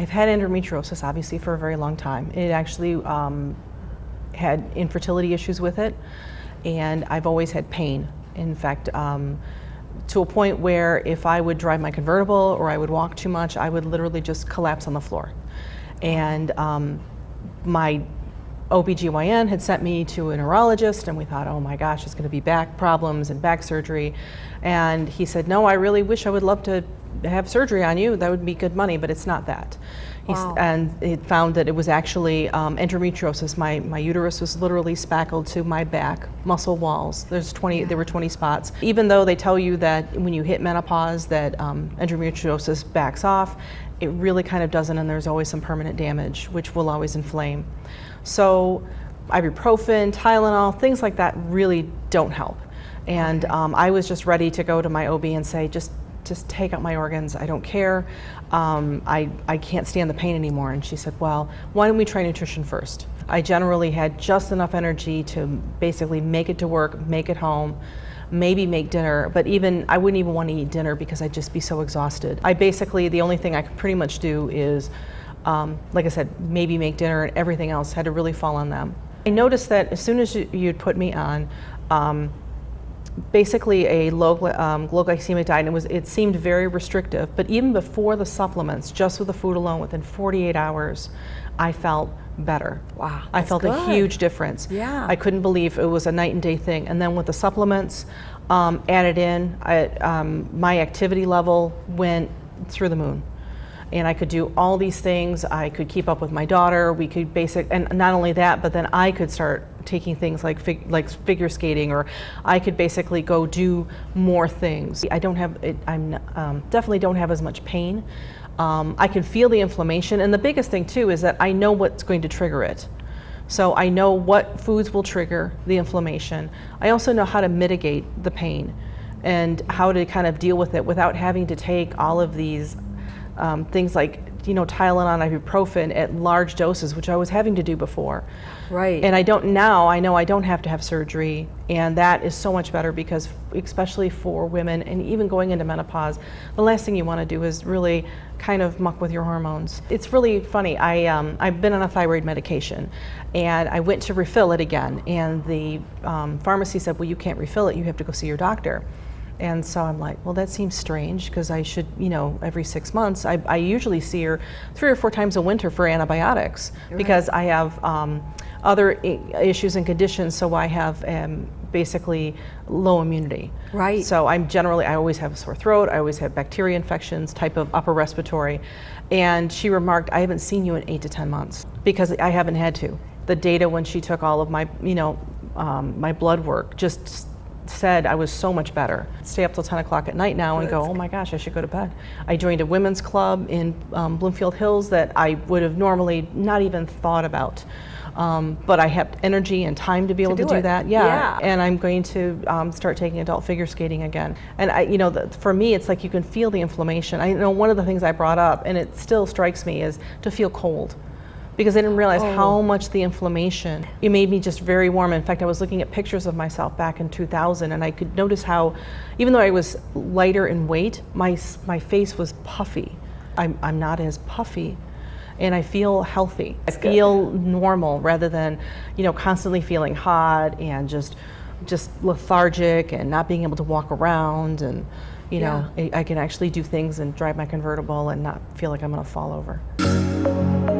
I've had endometriosis obviously for a very long time. It actually had infertility issues with it, and I've always had pain. In fact, to a point where if I would drive my convertible or I would walk too much, I would literally just collapse on the floor. And my OBGYN had sent me to a neurologist, and we thought, oh my gosh, it's going to be back problems and back surgery. And he said, no, I really wish I would love to have surgery on you. That would be good money, but it's not that. Wow. And it found that it was actually endometriosis. My uterus was literally spackled to my back muscle walls. There were 20 spots. Even though they tell you that when you hit menopause that endometriosis backs off, it really kind of doesn't, and there's always some permanent damage, which will always inflame. So ibuprofen, Tylenol, things like that really don't help. And I was just ready to go to my OB and say, just take out my organs, I don't care. I can't stand the pain anymore. And she said, well, why don't we try nutrition first? I generally had just enough energy to basically make it to work, make it home, maybe make dinner, but I wouldn't even want to eat dinner because I'd just be so exhausted. The only thing I could pretty much do is, like I said, maybe make dinner, and everything else had to really fall on them. I noticed that as soon as you'd put me on basically a low glycemic diet, and it seemed very restrictive, but even before the supplements, just with the food alone, within 48 hours, I felt better. Wow, I felt good. a huge difference. Yeah. I couldn't believe it was a night and day thing. And then with the supplements added in, my activity level went through the moon. And I could do all these things. I could keep up with my daughter. We could and not only that, but then I could start taking things like figure skating, or I could basically go do more things. I definitely don't have as much pain. I can feel the inflammation, and the biggest thing too is that I know what's going to trigger it. So I know what foods will trigger the inflammation. I also know how to mitigate the pain and how to kind of deal with it without having to take all of these things like, Tylenol, ibuprofen at large doses, which I was having to do before. Right. And I know I don't have to have surgery, and that is so much better because, especially for women and even going into menopause, the last thing you want to do is really kind of muck with your hormones. It's really funny. I've been on a thyroid medication, and I went to refill it again, and the pharmacy said, well, you can't refill it, you have to go see your doctor. And so I'm like, well, that seems strange because I should, every 6 months. I usually see her 3 or 4 times a winter for antibiotics because I have other issues and conditions. So I have basically low immunity. Right. So I always have a sore throat. I always have bacteria infections, type of upper respiratory. And she remarked, I haven't seen you in 8 to 10 months because I haven't had to. The data when she took all of my, my blood work just said I was so much better. Stay up till 10 o'clock at night now and go, oh my gosh, I should go to bed. I joined a women's club in Bloomfield Hills that I would have normally not even thought about. But I have energy and time to be able to do that. Yeah. And I'm going to start taking adult figure skating again. And for me, it's like you can feel the inflammation. I know one of the things I brought up, and it still strikes me, is to feel cold. Because I didn't realize how much the inflammation, it made me just very warm. In fact, I was looking at pictures of myself back in 2000, and I could notice how, even though I was lighter in weight, my face was puffy. I'm not as puffy, and I feel healthy. I feel normal rather than, constantly feeling hot and just lethargic and not being able to walk around. And, I can actually do things and drive my convertible and not feel like I'm gonna fall over.